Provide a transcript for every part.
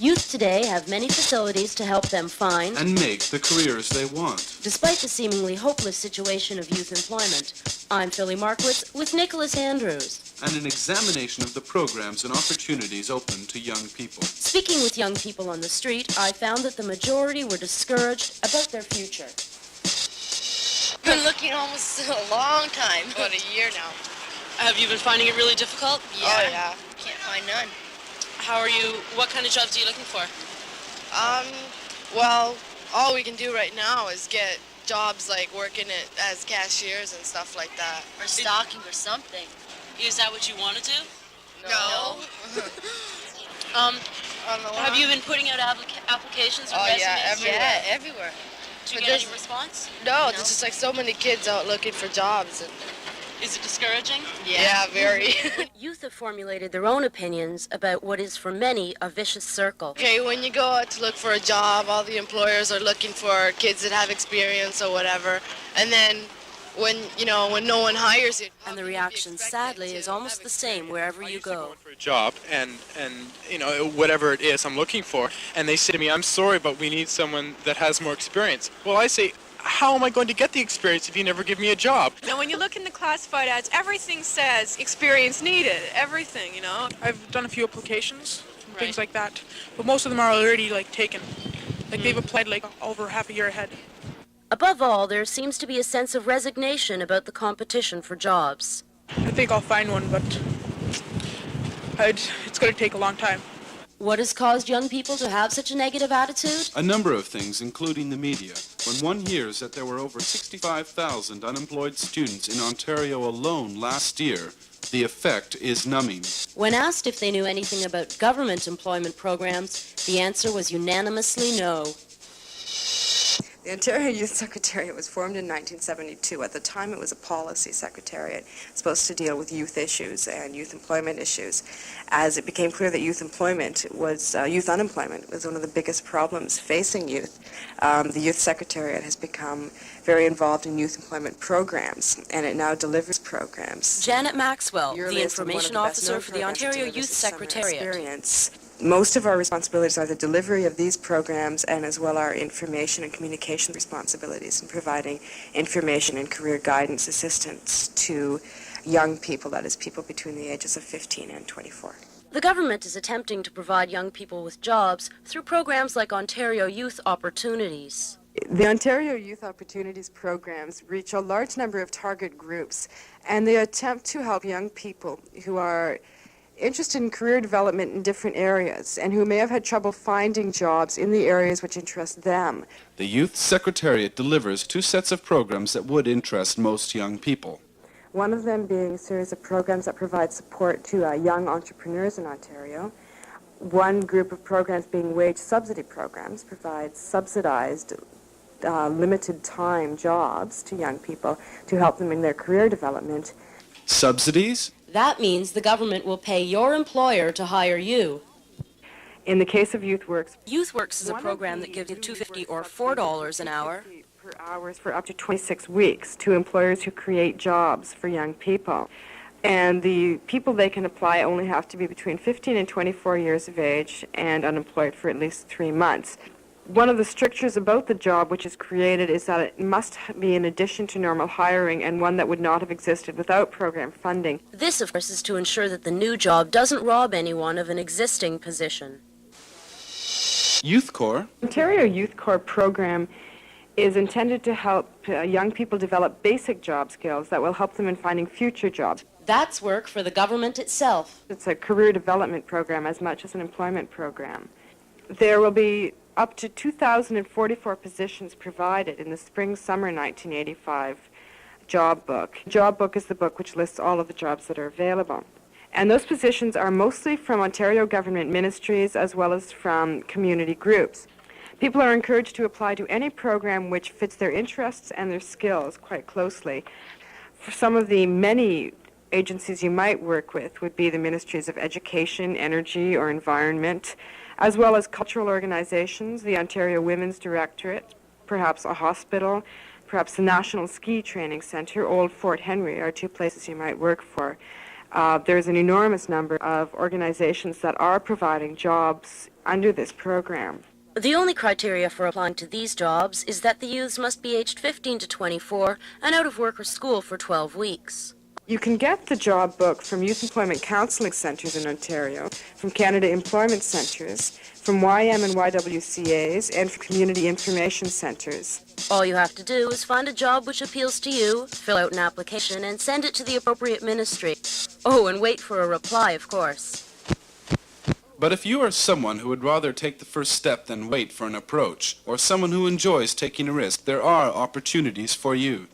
Youth today have many facilities to help them find and make the careers they want. Despite the seemingly hopeless situation of youth employment, I'm Philly Markowitz with Nicholas Andrews. And an examination of the programs and opportunities open to young people. Speaking with young people on the street, I found that the majority were discouraged about their future. Been looking almost a long time, about a year now. Have you been finding it really difficult? Yeah. Oh, yeah. Can't find none. What kind of jobs are you looking for? Well, all we can do right now is get jobs like working as cashiers and stuff like that. Or stocking or something. Is that what you want to do? No. Have you been putting out applications or resumes? Yeah, everywhere. Did you get any response? No, there's just like so many kids out looking for jobs. And is it discouraging? Yeah, very. Youth have formulated their own opinions about what is for many a vicious circle. Okay, when you go out to look for a job, all the employers are looking for kids that have experience or whatever. And then when no one hires you. And the reaction, sadly, is almost the same wherever you go. For a job and whatever it is I'm looking for, and they say to me, "I'm sorry, but we need someone that has more experience." Well, I say, how am I going to get the experience if you never give me a job? Now, when you look in the classified ads, everything says experience needed, everything, I've done a few applications, things like that, but most of them are already, taken. They've applied, over half a year ahead. Above all, there seems to be a sense of resignation about the competition for jobs. I think I'll find one, but it's going to take a long time. What has caused young people to have such a negative attitude? A number of things, including the media. When one hears that there were over 65,000 unemployed students in Ontario alone last year, the effect is numbing. When asked if they knew anything about government employment programs, the answer was unanimously no. The Ontario Youth Secretariat was formed in 1972. At the time, it was a policy secretariat supposed to deal with youth issues and youth employment issues. As it became clear that youth unemployment was one of the biggest problems facing youth, the Youth Secretariat has become very involved in youth employment programs, and it now delivers programs. Janet Maxwell, the information officer for the Ontario Youth Secretariat. Most of our responsibilities are the delivery of these programs and as well our information and communication responsibilities in providing information and career guidance assistance to young people, that is people between the ages of 15 and 24. The government is attempting to provide young people with jobs through programs like Ontario Youth Opportunities. The Ontario Youth Opportunities programs reach a large number of target groups, and they attempt to help young people who are interested in career development in different areas and who may have had trouble finding jobs in the areas which interest them. The Youth Secretariat delivers two sets of programs that would interest most young people. One of them being a series of programs that provide support to young entrepreneurs in Ontario. One group of programs being wage subsidy programs, provides subsidized limited time jobs to young people to help them in their career development. Subsidies? That means the government will pay your employer to hire you. In the case of YouthWorks, YouthWorks is a program that gives you $2.50 or $4 an hour per hour for up to 26 weeks to employers who create jobs for young people. And the people they can apply only have to be between 15 and 24 years of age and unemployed for at least 3 months. One of the strictures about the job which is created is that it must be in addition to normal hiring and one that would not have existed without program funding. This, of course, is to ensure that the new job doesn't rob anyone of an existing position. Youth Corps? Ontario Youth Corps program is intended to help young people develop basic job skills that will help them in finding future jobs. That's work for the government itself. It's a career development program as much as an employment program. There will be up to 2,044 positions provided in the spring-summer 1985 job book. Job book is the book which lists all of the jobs that are available. And those positions are mostly from Ontario government ministries as well as from community groups. People are encouraged to apply to any program which fits their interests and their skills quite closely. For some of the many agencies you might work with would be the Ministries of Education, Energy, or Environment, as well as cultural organizations, the Ontario Women's Directorate, perhaps a hospital, perhaps the National Ski Training Centre, Old Fort Henry are two places you might work for. There's an enormous number of organizations that are providing jobs under this program. The only criteria for applying to these jobs is that the youths must be aged 15 to 24 and out of work or school for 12 weeks. You can get the job book from Youth Employment Counselling Centres in Ontario, from Canada Employment Centres, from YM and YWCAs, and from Community Information Centres. All you have to do is find a job which appeals to you, fill out an application, and send it to the appropriate ministry. Oh, and wait for a reply, of course. But if you are someone who would rather take the first step than wait for an approach, or someone who enjoys taking a risk, there are opportunities for you.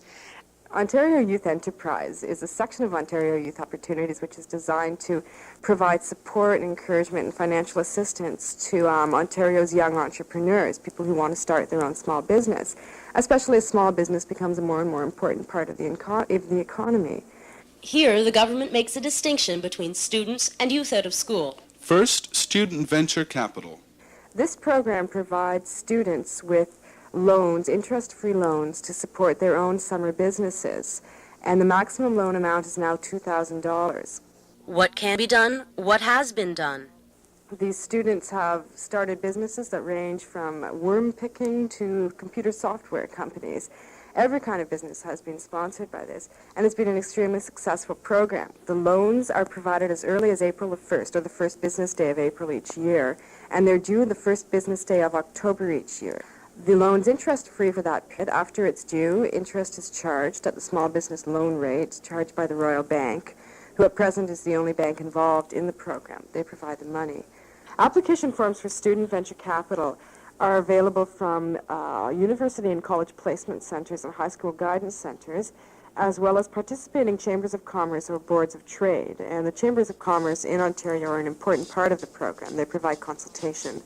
Ontario Youth Enterprise is a section of Ontario Youth Opportunities which is designed to provide support, encouragement, and financial assistance to Ontario's young entrepreneurs, people who want to start their own small business, especially as small business becomes a more and more important part of the economy. Here, the government makes a distinction between students and youth out of school. First, Student Venture Capital. This program provides students with loans, interest-free loans, to support their own summer businesses. And the maximum loan amount is now $2,000. What can be done? What has been done? These students have started businesses that range from worm picking to computer software companies. Every kind of business has been sponsored by this, and it's been an extremely successful program. The loans are provided as early as April the 1st, or the first business day of April each year, and they're due the first business day of October each year. The loan's interest-free for that period. After it's due, interest is charged at the small business loan rate charged by the Royal Bank, who at present is the only bank involved in the program. They provide the money. Application forms for Student Venture Capital are available from university and college placement centers and high school guidance centers, as well as participating chambers of commerce or boards of trade. And the chambers of commerce in Ontario are an important part of the program. They provide consultation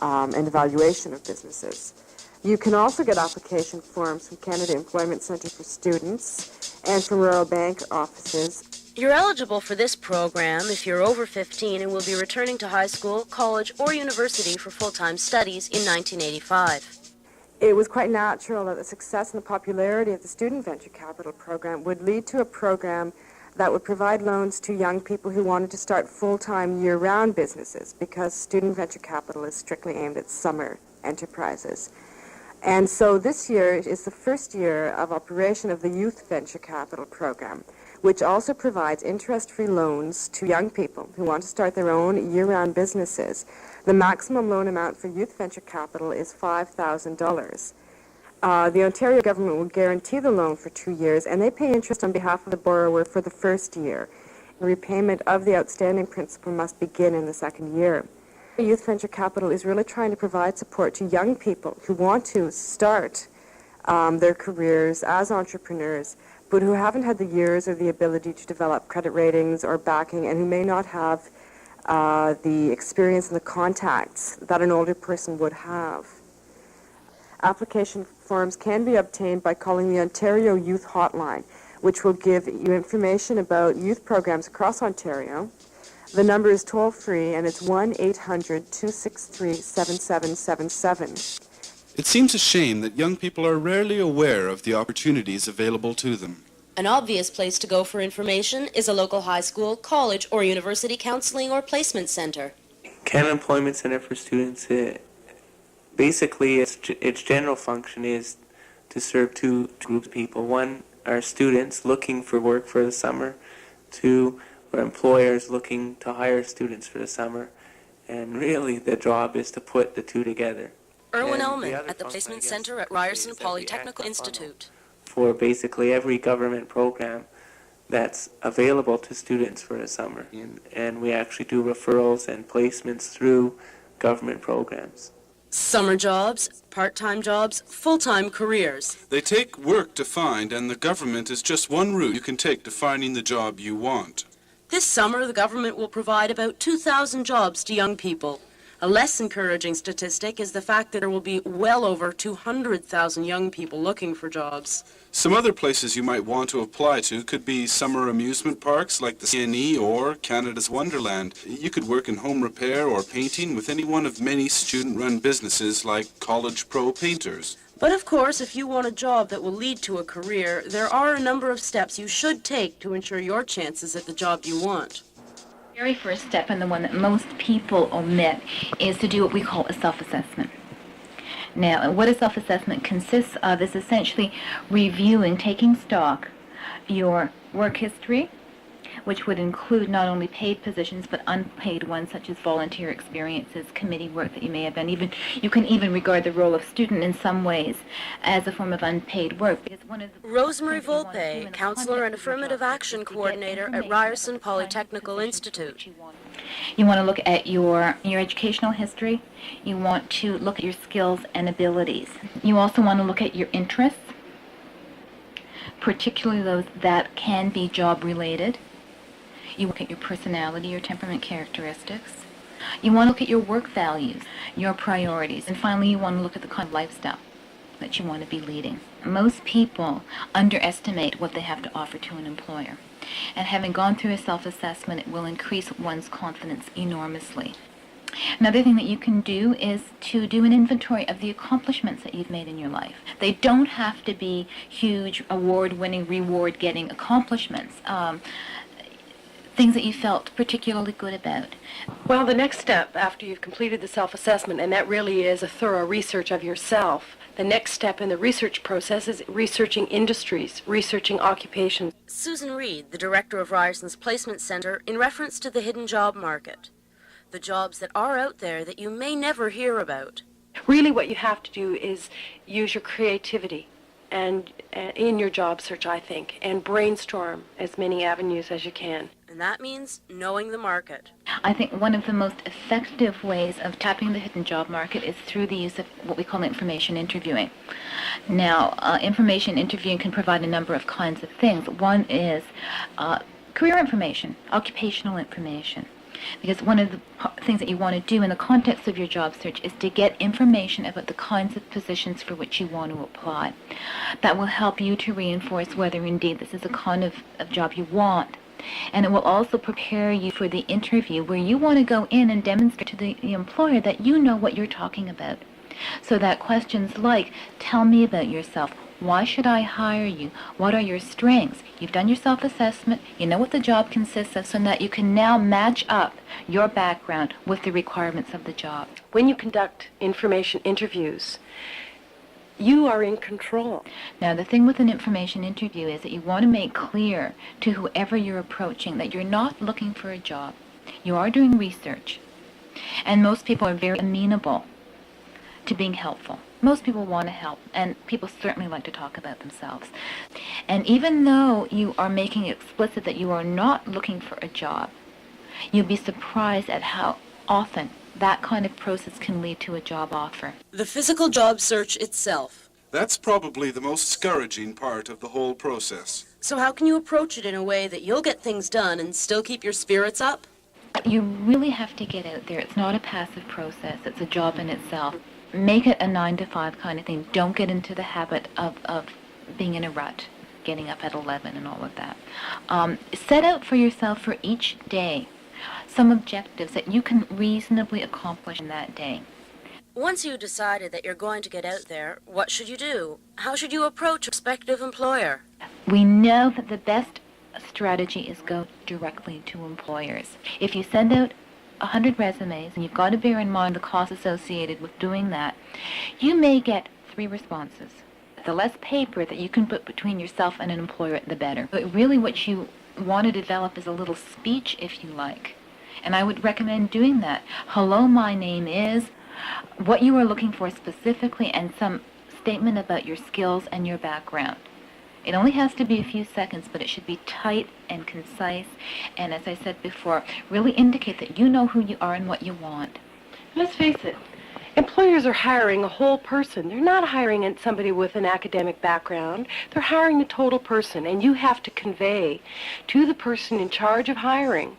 and evaluation of businesses. You can also get application forms from Canada Employment Centre for Students and from Royal Bank offices. You're eligible for this program if you're over 15 and will be returning to high school, college, or university for full-time studies in 1985. It was quite natural that the success and the popularity of the Student Venture Capital program would lead to a program that would provide loans to young people who wanted to start full-time year-round businesses, because Student Venture Capital is strictly aimed at summer enterprises. And so this year is the first year of operation of the Youth Venture Capital program, which also provides interest-free loans to young people who want to start their own year-round businesses. The maximum loan amount for Youth Venture Capital is $5,000. The Ontario government will guarantee the loan for 2 years, and they pay interest on behalf of the borrower for the first year. The repayment of the outstanding principal must begin in the second year. Youth Venture Capital is really trying to provide support to young people who want to start their careers as entrepreneurs, but who haven't had the years or the ability to develop credit ratings or backing, and who may not have the experience and the contacts that an older person would have. Application forms can be obtained by calling the Ontario Youth Hotline, which will give you information about youth programs across Ontario. The number is toll-free, and it's 1-800-263-7777. It seems a shame that young people are rarely aware of the opportunities available to them. An obvious place to go for information is a local high school, college, or university counseling or placement center. Canada Employment Centre for Students, basically its general function is to serve two groups of people. One are students looking for work for the summer. Two are employers looking to hire students for the summer. And really the job is to put the two together. Erwin Ellman at the Placement Center at Ryerson Polytechnical Institute. For basically every government program that's available to students for the summer. And we actually do referrals and placements through government programs. Summer jobs, part-time jobs, full-time careers. They take work to find, and the government is just one route you can take to finding the job you want. This summer, the government will provide about 2,000 jobs to young people. A less encouraging statistic is the fact that there will be well over 200,000 young people looking for jobs. Some other places you might want to apply to could be summer amusement parks like the CNE or Canada's Wonderland. You could work in home repair or painting with any one of many student-run businesses like College Pro Painters. But of course, if you want a job that will lead to a career, there are a number of steps you should take to ensure your chances at the job you want. The very first step, and the one that most people omit, is to do what we call a self-assessment. Now, what a self-assessment consists of is essentially reviewing, taking stock, your work history, which would include not only paid positions but unpaid ones such as volunteer experiences, committee work that you may have done. You can even regard the role of student in some ways as a form of unpaid work. Because one of the Rosemary Volpe, counselor and affirmative action coordinator at Ryerson Polytechnical Institute. You want to look at your educational history. You want to look at your skills and abilities. You also want to look at your interests, particularly those that can be job-related. You look at your personality, your temperament characteristics. You want to look at your work values, your priorities. And finally, you want to look at the kind of lifestyle that you want to be leading. Most people underestimate what they have to offer to an employer. And having gone through a self-assessment, it will increase one's confidence enormously. Another thing that you can do is to do an inventory of the accomplishments that you've made in your life. They don't have to be huge, award-winning, reward-getting accomplishments. Things that you felt particularly good about. Well, the next step after you've completed the self-assessment, and that really is a thorough research of yourself, the next step in the research process is researching industries, researching occupations. Susan Reed, the director of Ryerson's Placement Center, in reference to the hidden job market. The jobs that are out there that you may never hear about. Really what you have to do is use your creativity and in your job search, I think, and brainstorm as many avenues as you can. And that means knowing the market. I think one of the most effective ways of tapping the hidden job market is through the use of what we call information interviewing. Now, information interviewing can provide a number of kinds of things. One is career information, occupational information. Because one of the things that you want to do in the context of your job search is to get information about the kinds of positions for which you want to apply. That will help you to reinforce whether indeed this is the kind of job you want. And it will also prepare you for the interview where you want to go in and demonstrate to the employer that you know what you're talking about. So that questions like, tell me about yourself. Why should I hire you? What are your strengths? You've done your self-assessment. You know what the job consists of, so that you can now match up your background with the requirements of the job. When you conduct information interviews, you are in control. Now, the thing with an information interview is that you want to make clear to whoever you're approaching that you're not looking for a job. You are doing research. And most people are very amenable to being helpful. Most people want to help, and people certainly like to talk about themselves. And even though you are making it explicit that you are not looking for a job, you'll be surprised at how often that kind of process can lead to a job offer. The physical job search itself. That's probably the most discouraging part of the whole process. So how can you approach it in a way that you'll get things done and still keep your spirits up? You really have to get out there. It's not a passive process. It's a job in itself. Make it a 9-to-5 kind of thing. Don't get into the habit of being in a rut, getting up at 11 and all of that. Set out for yourself for each day some objectives that you can reasonably accomplish in that day. Once you decided that you're going to get out there, what should you do? How should you approach a prospective employer? We know that the best strategy is go directly to employers. If you send out 100 resumes, and you've got to bear in mind the cost associated with doing that, you may get 3 responses. The less paper that you can put between yourself and an employer, the better. But really what you want to develop is a little speech, if you like. And I would recommend doing that. Hello, my name is, what you are looking for specifically, and some statement about your skills and your background. It only has to be a few seconds, but it should be tight and concise, and as I said before, really indicate that you know who you are and what you want. Let's face it, employers are hiring a whole person. They're not hiring somebody with an academic background. They're hiring the total person, and you have to convey to the person in charge of hiring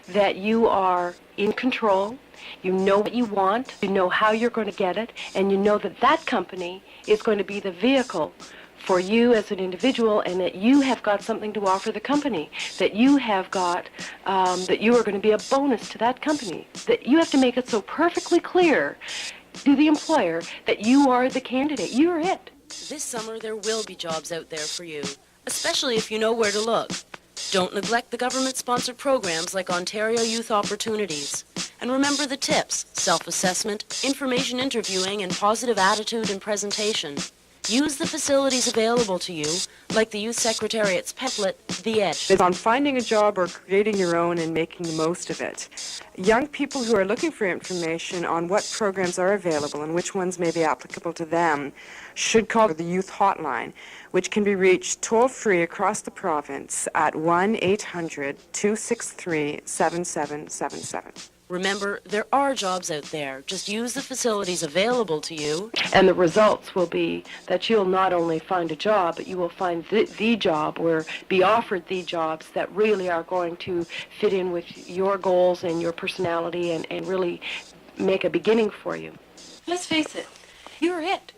that you are in control, you know what you want, you know how you're going to get it, and you know that that company is going to be the vehicle for you as an individual, and that you have got something to offer the company, that you have got, that you are going to be a bonus to that company, that you have to make it so perfectly clear to the employer that you are the candidate, you're it. This summer there will be jobs out there for you, especially if you know where to look. Don't neglect the government-sponsored programs like Ontario Youth Opportunities. And remember the tips: self-assessment, information interviewing, and positive attitude and presentation. Use the facilities available to you, like the Youth Secretariat's pamphlet, The Edge. It's on finding a job or creating your own and making the most of it. Young people who are looking for information on what programs are available and which ones may be applicable to them should call the Youth Hotline, which can be reached toll-free across the province at 1-800-263-7777. Remember, there are jobs out there. Just use the facilities available to you. And the results will be that you'll not only find a job, but you will find the job, or be offered the jobs that really are going to fit in with your goals and your personality, and really make a beginning for you. Let's face it, you're it.